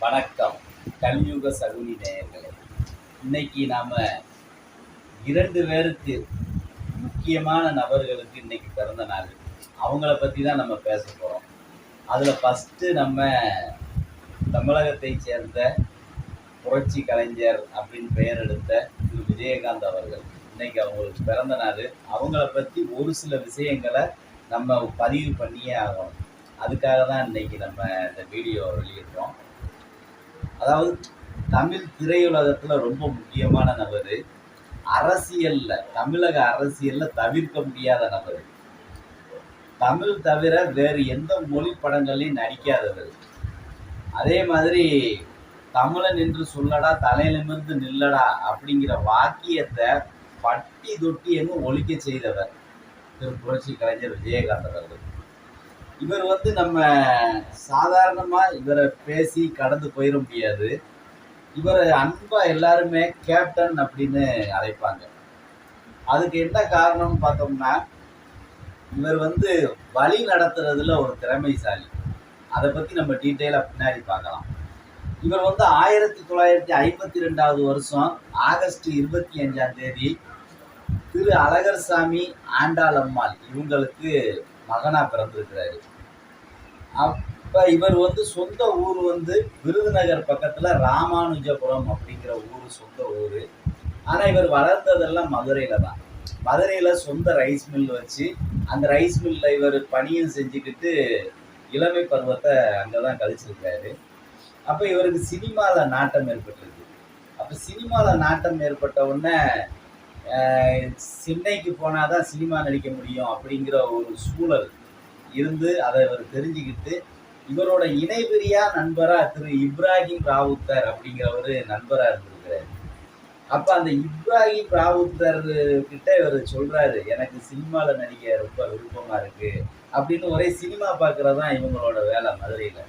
வணக்கம். கலியுக சகுனி நேயர்களே, இன்னைக்கு நாம 2 பேருக்கு முக்கியமான நபர்களுக்கு இன்னைக்கு பிறந்த நாள். அவங்கள பத்தி தான் நம்ம பேச போறோம். அதுல ஃபர்ஸ்ட்டு நம்ம தமிழகத்தைச் சேர்ந்த புரட்சி கலைஞர் அப்படின்னு பெயர் எடுத்த திரு விஜயகாந்த் அவர்கள். இன்னைக்கு அவங்களுக்கு பிறந்த நாள். அவங்கள பத்தி ஒரு சில விஷயங்களை நம்ம பதிவு பண்ணியே ஆகணும். அதுக்காக தான் இன்னைக்கு நம்ம இந்த வீடியோ வெளியிடுறோம். அதாவது தமிழ் திரையுலகத்துல ரொம்ப முக்கியமான நபர். அரசியல்ல, தமிழக அரசியல்ல தவிர்க்க முடியாத நபர். தமிழ் தவிர வேறு எந்த மொழி படங்களையும் நடிக்காதவர். அதே மாதிரி தமிழன் என்று சொல்லடா தலை நிமிர்ந்து நில்லடா அப்படிங்கிற வாக்கியத்தை பட்டி தொட்டி எங்கும் ஒழிக்க செய்தவர் திரு புரட்சி கலைஞர் விஜயகாந்த் அவர்கள். இவர் நம்ம சாதாரணமா இவரை பேசி கடந்து போயிட முடியாது. இவரை அன்பா எல்லாருமே கேப்டன் அப்படின்னு அழைப்பாங்க. அதுக்கு என்ன காரணம்னு பார்த்தோம்னா, இவர் வழி நடத்துறதுல ஒரு திறமைசாலி. அதை பத்தி நம்ம டீட்டெயிலா பின்னாடி பார்க்கலாம். இவர் 1952வது வருஷம் ஆகஸ்ட் 25ஆம் தேதி திரு அழகர்சாமி ஆண்டாளம்மாள் இவங்களுக்கு மகனா பிறந்திருக்கிறாரு. அப்ப இவர் சொந்த ஊர் விருதுநகர் பக்கத்துல ராமானுஜபுரம் அப்படிங்கிற ஊர் சொந்த ஊரு. ஆனா இவர் வளர்ந்ததெல்லாம் மதுரையில தான். மதுரையில சொந்த ரைஸ் மில் வச்சு அந்த ரைஸ் மில்ல இவர் பணியும் செஞ்சுக்கிட்டு இளமை பருவத்தை அங்கதான் கழிச்சிருக்காரு. அப்ப இவருக்கு சினிமால நாட்டம் ஏற்பட்டிருக்கு. அப்ப சினிமால நாட்டம் ஏற்பட்ட உடனே சென்னைக்கு போனாதான் சினிமா நடிக்க முடியும் அப்படிங்கிற ஒரு சூழல் இருந்து அதை இவர் தெரிஞ்சுக்கிட்டு இவரோட இணைபிரியா நண்பரா திரு இப்ராஹிம் ராவுத்தர் அப்படிங்கிறவரு நண்பரா இருந்திருக்கிறாரு. அப்ப அந்த இப்ராஹிம் ராவுத்தர் கிட்ட இவர் சொல்றாரு, எனக்கு சினிமால நடிக்க ரொம்ப விருப்பமா இருக்கு அப்படின்னு. ஒரே சினிமா பார்க்கறதான் இவங்களோட வேலை மதுரையில.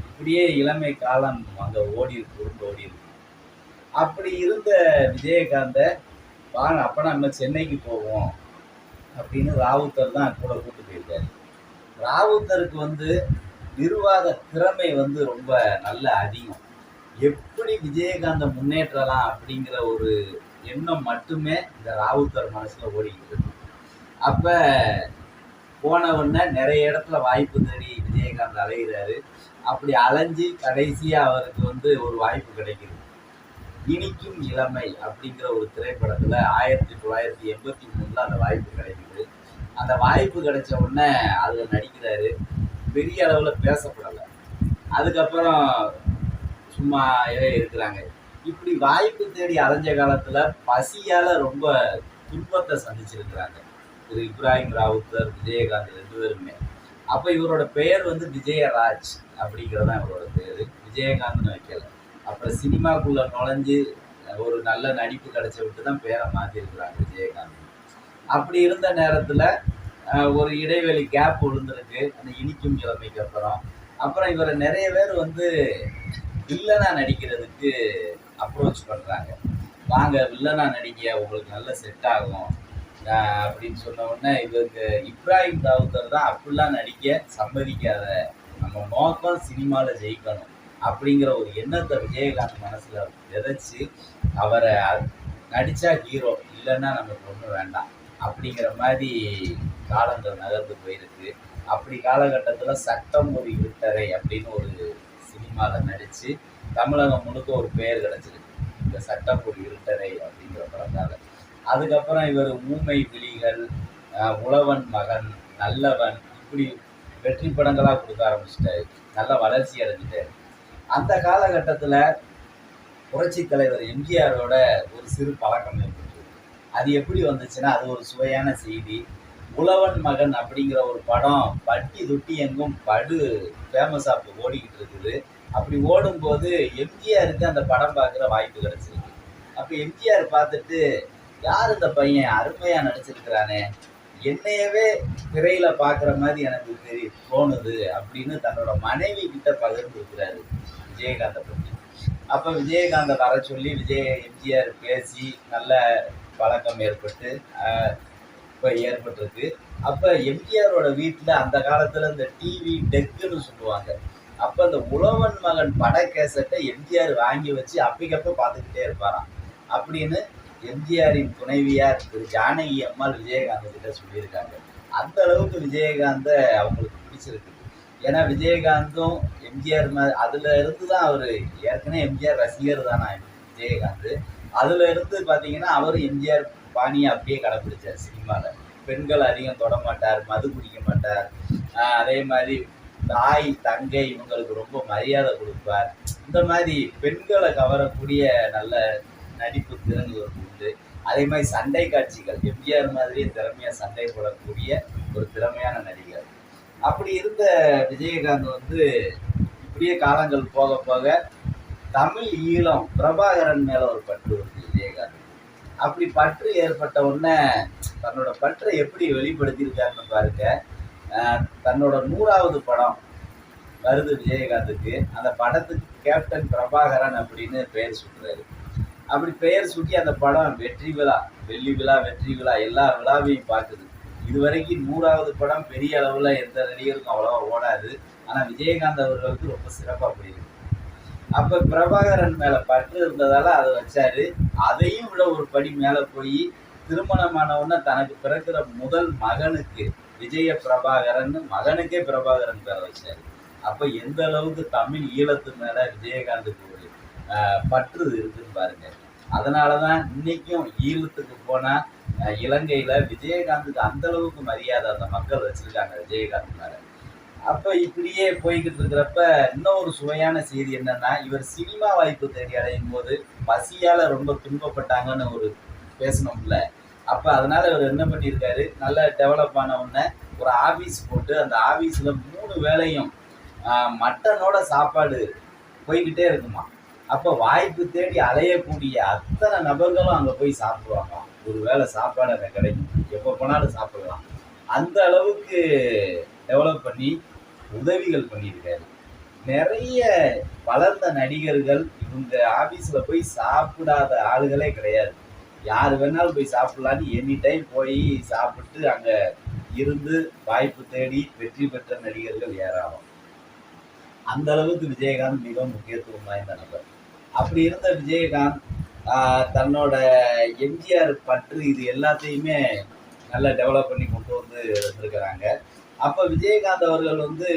இப்படியே இளமை காலம் அங்க ஓடி இருக்கு. அப்படி இருந்த விஜயகாந்த வாங்க அப்ப நம்ம சென்னைக்கு போவோம் அப்படின்னு ராவுத்தர் தான் கூட கூட்டு போயிருக்காரு. ராவுத்தருக்கு நிர்வாக திறமை ரொம்ப நல்ல அதிகம். எப்படி விஜயகாந்த முன்னேற்றலாம் அப்படிங்கிற ஒரு எண்ணம் மட்டுமே இந்த ராவுத்தர் மனசுல ஓடிக்கிட்டு. அப்ப போன உடனே நிறைய இடத்துல வாய்ப்பு தேடி விஜயகாந்த் அலைகிறாரு. அப்படி அலைஞ்சு கடைசியா அவருக்கு ஒரு வாய்ப்பு கிடைக்குது. இனிக்கும் இளமை அப்படிங்கிற ஒரு திரைப்படத்துல 1983 அந்த வாய்ப்பு கிடைக்குது. அந்த வாய்ப்பு கிடைச்ச உடனே அதுல நடிக்கிறாரு. பெரிய அளவுல பேசப்படலை. அதுக்கப்புறம் சும்மா இருக்கிறாங்க. இப்படி வாய்ப்பு தேடி அலைஞ்ச காலத்துல பசியால ரொம்ப துன்பத்தை சந்திச்சிருக்கிறாங்க திரு இப்ராஹிம் ராவுத்தர், விஜயகாந்த் 2 பேருமே. அப்ப இவரோட பெயர் விஜயராஜ் அப்படிங்கிறதான் இவரோட பேரு. விஜயகாந்த்னு வைக்கல. அப்புறம் சினிமாக்குள்ள நுழைஞ்சு ஒரு நல்ல நடிப்பு கிடைச்ச விட்டு தான் பேரை மாத்திருக்கிறாங்க விஜயகாந்த். அப்படி இருந்த நேரத்துல ஒரு இடைவெளி கேப் விழுந்திருக்கு அந்த இனிக்கும் இளமைக்கு அப்புறம் இவரை நிறைய பேர் வில்லனா நடிக்கிறதுக்கு அப்ரோச் பண்றாங்க. வாங்க வில்லனா நடிக்க, உங்களுக்கு நல்ல செட் ஆகும் அப்படின்னு சொன்ன உடனே இவருக்கு இப்ராஹிம் ராவுத்தர் தான் அப்படிலாம் நடிக்க சம்மதிக்காத, நம்ம நோக்கம் சினிமால ஜெயிக்கணும் அப்படிங்கிற ஒரு எண்ணத்தை விஜயகாந்த் மனசுல விதைச்சு அவரை நடிச்சா ஹீரோ, இல்லைன்னா நமக்கு ஒன்றும் வேண்டாம் அப்படிங்கிற மாதிரி காலங்கள் நகர்ந்து போயிருக்கு. அப்படி காலகட்டத்தில் சட்டம் ஒரு இருட்டறை அப்படின்னு ஒரு சினிமாவில் நடித்து தமிழகம் முழுக்க ஒரு பெயர் கிடச்சிருக்கு இந்த சட்டம் ஒரு இருட்டறை அப்படிங்கிற படத்தால். அதுக்கப்புறம் இவர் ஊமை விழிகள், உழவன் மகன், நல்லவன், இப்படி வெற்றி படங்களாக கொடுக்க ஆரம்பிச்சிட்டாரு. நல்லா வளர்ச்சி அடைஞ்சிட்டாரு. அந்த காலகட்டத்தில் புரட்சி தலைவர் எம்ஜிஆரோட ஒரு சிறு பழக்கம் ஏற்பட்டு, அது எப்படி வந்துச்சுன்னா அது ஒரு சுவையான செய்தி. உழவன் மகன் அப்படிங்கிற ஒரு படம் பட்டி தொட்டி எங்கும் படு ஃபேமஸாக ஓடிக்கிட்டு இருக்குது. அப்படி ஓடும்போது எம்ஜிஆருக்கு அந்த படம் பார்க்குற வாய்ப்பு கிடைச்சிருக்கு. அப்போ எம்ஜிஆர் பார்த்துட்டு, யார் இந்த பையன் அருமையா நடிச்சிருக்கிறானே, என்னையவே திரையில பார்க்குற மாதிரி எனக்கு தோணுது அப்படின்னு தன்னோட மனைவி கிட்ட பகிர்ந்துருக்கிறாரு விஜயகாந்தை பற்றி. அப்போ விஜயகாந்தை வர சொல்லி எம்ஜிஆர் பேசி நல்ல பழக்கம் ஏற்பட்டிருக்கு. அப்போ எம்ஜிஆரோட வீட்டில் அந்த காலத்தில் இந்த டிவி டெக்குன்னு சொல்லுவாங்க, அப்ப அந்த உழவன் மகன் பட கேசட்டை எம்ஜிஆர் வாங்கி வச்சு அப்பக்கப்ப பார்த்துக்கிட்டே இருப்பாராம் அப்படின்னு எம்ஜிஆரின் துணைவியார் திரு ஜானகி அம்மாள் விஜயகாந்த் கிட்ட சொல்லியிருக்காங்க. அந்த அளவுக்கு விஜயகாந்த அவங்களுக்கு பிடிச்சிருக்கு. ஏன்னா விஜயகாந்தும் எம்ஜிஆர் அதுல இருந்து தான் அவரு ஏற்கனவே எம்ஜிஆர் ரசிகர் தானா விஜயகாந்த். அதுல இருந்து பாத்தீங்கன்னா அவரு எம்ஜிஆர் பாணியை அப்படியே கடைப்பிடிச்சார் சினிமால. பெண்கள் அதிகம் தொட மாட்டார், மது குடிக்க மாட்டார், அதே மாதிரி தாய் தங்கை இவங்களுக்கு ரொம்ப மரியாதை கொடுப்பார். இந்த மாதிரி பெண்களை கவரக்கூடிய நல்ல நடிப்பு திறன்கள் உண்டு. அதே மாதிரி சண்டை காட்சிகள் எம்ஜிஆர் மாதிரியே திறமையா சண்டை போடக்கூடிய ஒரு திறமையான நடிகர். அப்படி இருந்த விஜயகாந்த் வந்து இப்படியே காலங்கள் போக போக தமிழ் ஈழம் பிரபாகரன் மேல ஒரு பற்று வருது விஜயகாந்த். அப்படி பற்று ஏற்பட்ட உடனே தன்னோட பற்றை எப்படி வெளிப்படுத்தியிருக்காருன்னு பாருங்க. தன்னோட 100வது படம் வருது விஜயகாந்துக்கு. அந்த படத்துக்கு கேப்டன் பிரபாகரன் அப்படின்னு பெயர் சுட்டுறாரு. அப்படி பெயர் சுட்டி அந்த படம் வெற்றி விழா, வெள்ளி விழா, வெற்றி விழா எல்லா விழாவையும் பார்க்குது. இதுவரைக்கும் 100வது படம் பெரிய அளவுல எந்த நடிகருக்கும் அவ்வளவா ஓடாது. ஆனா விஜயகாந்த் அவர்களுக்கு ரொம்ப சிறப்பா போயிருக்கு. அப்ப பிரபாகரன் மேல பற்று இருந்ததால அதை வச்சாரு. அதையும் விட ஒரு படி மேல போய் திருமணமானவுடனே தனக்கு பிறக்கிற முதல் மகனுக்கு விஜய பிரபாகரன், மகனுக்கே பிரபாகரன் பேரை வச்சாரு. அப்ப எந்த அளவுக்கு தமிழ் ஈழத்து மேல விஜயகாந்துக்கு ஒரு பற்று இருக்குன்னு பாருங்க. அதனாலதான் இன்னைக்கும் ஈழத்துக்கு போனா இலங்கையில விஜயகாந்துக்கு அந்த அளவுக்கு மரியாதை அந்த மக்கள் வச்சிருக்காங்க விஜயகாந்த் மேல. அப்ப இப்படியே போய்கிட்டு இருக்கிறப்ப இன்னும் ஒரு சுவையான செய்தி என்னன்னா, இவர் சினிமா வாய்ப்பு தேடி அடையும் போது பசியால ரொம்ப துன்பப்பட்டாங்கன்னு ஒரு பேசணும்ல. அப்ப அதனால இவர் என்ன பண்ணியிருக்காரு, நல்ல டெவலப் ஆன உடனே ஒரு ஆபீஸ் போட்டு அந்த ஆபீஸ்ல 3 வேளையும் மட்டனோட சாப்பாடு போய்கிட்டே இருக்குமா. அப்ப வாய்ப்பு தேடி அலையக்கூடிய அத்தனை நபர்களும் அங்க போய் சாப்பிடுவாங்க. ஒரு வேளை சாப்பாடு அங்க கிடைக்கும், எப்ப போனாலும் சாப்பிடலாம். அந்த அளவுக்கு டெவலப் பண்ணி உதவிகள் பண்ணியிருக்காரு. நிறைய வளர்ந்த நடிகர்கள் இவங்க ஆபீஸ்ல போய் சாப்பிடாத ஆளுகளே கிடையாது. யாரு வேணாலும் போய் சாப்பிடலான்னு எனி டைம் போய் சாப்பிட்டு அங்க இருந்து வாய்ப்பு தேடி வெற்றி பெற்ற நடிகர்கள் ஏராளம். அந்த அளவுக்கு விஜயகாந்த் மிக முக்கியத்துவம் வாய்ந்த நபர். அப்படி இருந்த விஜயகாந்த் தன்னோட எம்ஜிஆர் பற்று இது எல்லாத்தையுமே நல்லா டெவலப் பண்ணி கொண்டு வந்து வந்திருக்கிறாங்க. அப்ப விஜயகாந்த் அவர்கள் வந்து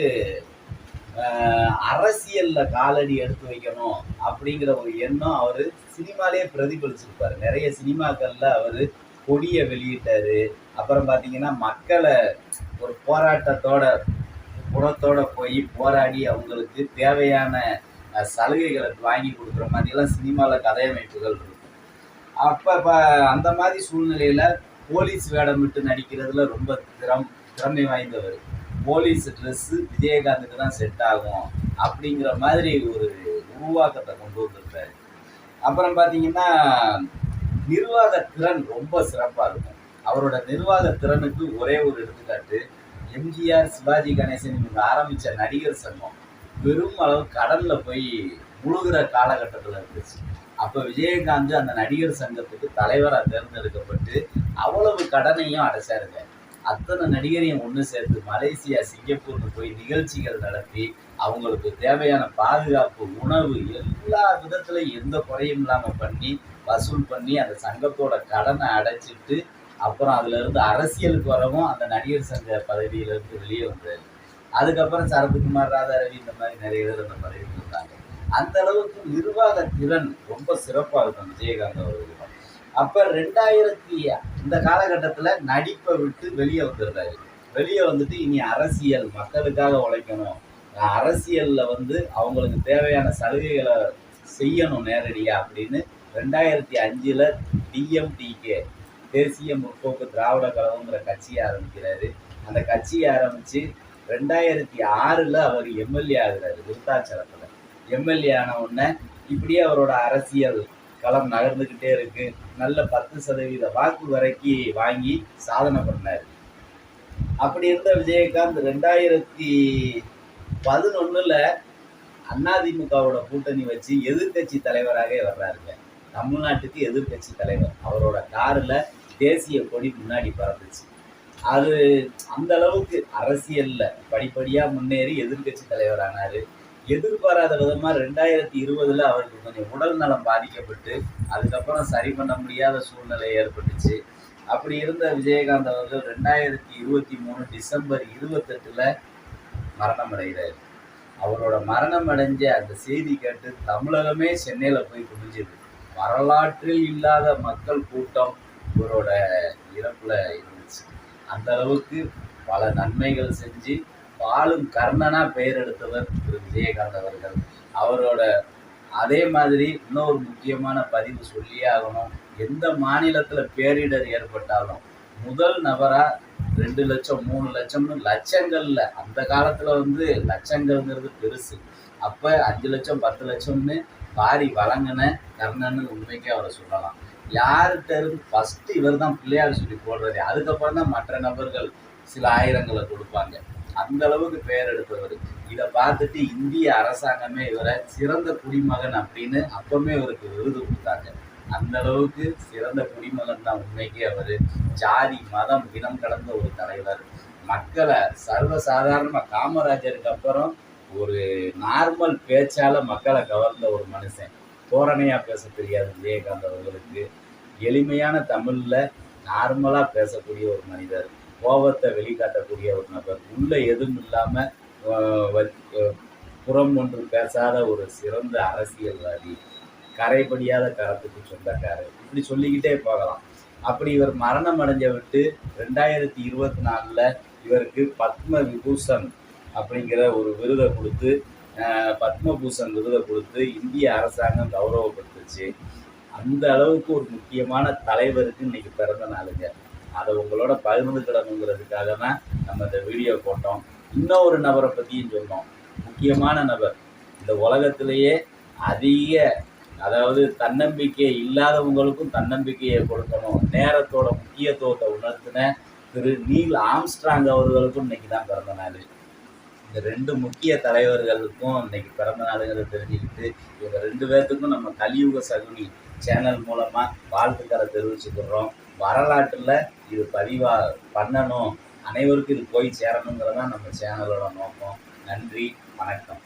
அரசியல்ல காலடி எடுத்து வைக்கணும் அப்படிங்கிற ஒரு எண்ணம் அவரு சினிமாலேயே பிரதிபலிச்சிருப்பாரு. நிறைய சினிமாக்கள்ல அவரு கொடியை வெளியிட்டாரு. அப்புறம் பாத்தீங்கன்னா மக்களை ஒரு போராட்டத்தோட குணத்தோட போய் போராடி அவங்களுக்கு தேவையான சலுகைகளை வாங்கி கொடுக்குற மாதிரி எல்லாம் சினிமால கதையமைப்புகள் இருக்கும். அப்ப அந்த மாதிரி சூழ்நிலையில போலீஸ் வேடம் விட்டு நடிக்கிறதுல ரொம்ப திறமை வாய்ந்தவர். போலீஸ் ட்ரெஸ் விஜயகாந்துக்கு தான் செட் ஆகும் அப்படிங்கிற மாதிரி ஒரு உருவாக்கத்தை கொண்டு வந்திருக்காரு. அப்புறம் பாத்தீங்கன்னா நிர்வாக திறன் ரொம்ப சிறப்பா இருக்கும். அவரோட நிர்வாக திறனுக்கு ஒரே ஒரு எடுத்துக்காட்டு, எம்ஜிஆர் சிவாஜி கணேசன் இவங்க ஆரம்பிச்ச நடிகர் சங்கம் பெரும் அளவு கடல்ல போய் முழுகிற காலகட்டத்தில் இருந்துச்சு. அப்ப விஜயகாந்த் அந்த நடிகர் சங்கத்துக்கு தலைவராக தேர்ந்தெடுக்கப்பட்டு அவ்வளவு கடனையும் அடைச்சாருங்க. அத்தனை நடிகரையும் ஒன்று சேர்த்து மலேசியா, சிங்கப்பூர்னு போய் நிகழ்ச்சிகள் நடத்தி அவங்களுக்கு தேவையான பாதுகாப்பு, உணவு எல்லா விதத்துலையும் எந்த குறையும் இல்லாமல் பண்ணி வசூல் பண்ணி அந்த சங்கத்தோட கடனை அடைச்சிட்டு அப்புறம் அதுல இருந்து அரசியலுக்கு வரவும் அந்த நடிகர் சங்க பதவியிலிருந்து வெளியே வந்தாரு. அதுக்கப்புறம் சரத்குமார், ராதாரவி இந்த மாதிரி நிறைய பேர் அந்த பதவியில் இருந்தாங்க. அந்த அளவுக்கு நிர்வாக திறன் ரொம்ப சிறப்பா இருக்கும் விஜயகாந்த் அவர்கள். அப்ப 2000 இந்த காலகட்டத்துல நடிப்பை விட்டு வெளியே வந்துடுறாரு. வெளியே வந்துட்டு இனி அரசியல், மக்களுக்காக உழைக்கணும், அரசியல்ல வந்து அவங்களுக்கு தேவையான சலுகைகளை செய்யணும் நேரடியா அப்படின்னு 2005 டிஎம்டிகே தேசிய முற்போக்கு திராவிட கழகங்கிற கட்சியை ஆரம்பிக்கிறாரு. அந்த கட்சியை ஆரம்பிச்சு 2006 அவர் எம்எல்ஏ ஆகுறாரு. விருத்தாச்சலத்துல எம்எல்ஏ ஆன உடனே இப்படியே அவரோட அரசியல் களம் நகர்ந்துகிட்டே இருக்கு. நல்ல 10% வாக்கு வரைக்கும் வாங்கி சாதனை பண்ணாரு. அப்படி இருந்த விஜயகாந்த் 2011 அதிமுகவோட கூட்டணி வச்சு எதிர்கட்சி தலைவராக வர்றாருங்க. தமிழ்நாட்டுக்கு எதிர்கட்சி தலைவர். அவரோட கார்ல தேசிய கொடி முன்னாடி பறந்துச்சு. அது அந்த அளவுக்கு அரசியல்ல படிப்படியா முன்னேறி எதிர்கட்சி தலைவர் ஆனாரு. எதிர்பாராத விதமா 2020 அவருக்கு கொஞ்சம் உடல் நலம் பாதிக்கப்பட்டு அதுக்கப்புறம் சரி பண்ண முடியாத சூழ்நிலை ஏற்பட்டுச்சு. அப்படி இருந்த விஜயகாந்த் அவர்கள் 2023 டிசம்பர் 28ல மரணம் அடைகிறார். அவரோட மரணம் அடைஞ்ச அந்த செய்தி கேட்டு தமிழகமே சென்னையில போய் குவிஞ்சது. வரலாற்றில் இல்லாத மக்கள் கூட்டம் இவரோட இறப்புல இருந்துச்சு. அந்த அளவுக்கு பல நன்மைகள் செஞ்சு வாழும் கர்ணனா பெயர் எடுத்தவர் திரு விஜயகாந்த் அவர்கள். அவரோட அதே மாதிரி இன்னொரு முக்கியமான பதிவு சொல்லியே ஆகணும். எந்த மாநிலத்துல பேரிடர் ஏற்பட்டாலும் முதல் நபரா 2 லட்சம் 3 லட்சம்னு லட்சங்கள்ல, அந்த காலத்துல லட்சங்கள்ங்கிறது பெருசு. அப்ப 5 லட்சம் 10 லட்சம்னு வாரி வழங்கின கர்ணன்னு உண்மைக்கே அவரை சொல்லலாம். யார்கிட்ட இருந்து ஃபர்ஸ்ட் இவர் தான் பிள்ளையார் சொல்லி போடுறது, அதுக்கப்புறம் தான் மற்ற நபர்கள் சில ஆயிரங்களை கொடுப்பாங்க. அந்த அளவுக்கு பெயர் எடுத்தவர். இதை பார்த்துட்டு இந்திய அரசாங்கமே இவரை சிறந்த குடிமகன் அப்படின்னு அப்பவுமே இவருக்கு விருது கொடுத்தாங்க. அந்த அளவுக்கு சிறந்த குடிமகன் தான் உண்மைக்கே அவர். ஜாதி மதம் இனம் கடந்த ஒரு தலைவர். மக்களை சர்வசாதாரண காமராஜருக்கு அப்புறம் ஒரு நார்மல் பேச்சால மக்களை கவர்ந்த ஒரு மனுஷன். தோரணையா பேச தெரியாது விஜயகாந்த் அவர்களுக்கு. எளிமையான தமிழ்ல நார்மலா பேசக்கூடிய ஒரு மனிதர். கோபத்தை வெளிக்காட்டக்கூடிய ஒரு நபர். உள்ள எதுவும் இல்லாம புறம் ஒன்று பேசாத ஒரு சிறந்த அரசியல்வாதி. கரைபடியாத கரத்துக்கு சொந்தக்காரர். இப்படி சொல்லிக்கிட்டே போகலாம். அப்படி இவர் மரணம் அடைஞ்ச விட்டு 2024ல் இவருக்கு பத்ம விபூஷன் அப்படிங்கிற ஒரு விருதை கொடுத்து, பத்மபூஷன் விருதை கொடுத்து இந்திய அரசாங்கம் கௌரவப்படுத்துச்சு. அந்த அளவுக்கு ஒரு முக்கியமான தலைவருக்கு இன்னைக்கு பிறந்த நாளுங்க. அதை உங்களோட பகிர்ந்துக்கிடணுங்கிறதுக்காக தான் நம்ம இந்த வீடியோ போட்டோம். இன்னொரு நபரை பற்றியும் சொன்னோம். முக்கியமான நபர். இந்த உலகத்திலேயே அதிக, அதாவது தன்னம்பிக்கை இல்லாதவங்களுக்கும் தன்னம்பிக்கையை கொடுக்கணும், நேரத்தோட முக்கியத்துவத்தை உணர்த்தின திரு நீல் ஆம்ஸ்ட்ராங் அவர்களுக்கும் இன்னைக்கு தான் பிறந்த நாள். இந்த 2 முக்கிய தலைவர்களுக்கும் இன்னைக்கு பிறந்த நாளுங்கிறத தெரிஞ்சுக்கிட்டு இவங்க 2 பேர்த்துக்கும் நம்ம கலியுக சகுனி சேனல் மூலமாக வாழ்த்துக்களை தெரிவிச்சுக்கிறோம். வரலாற்றில் இது பதிவாக பண்ணணும், அனைவருக்கும் இது போய் சேரணுங்கிறதான் நம்ம சேனலோட நோக்கம். நன்றி, வணக்கம்.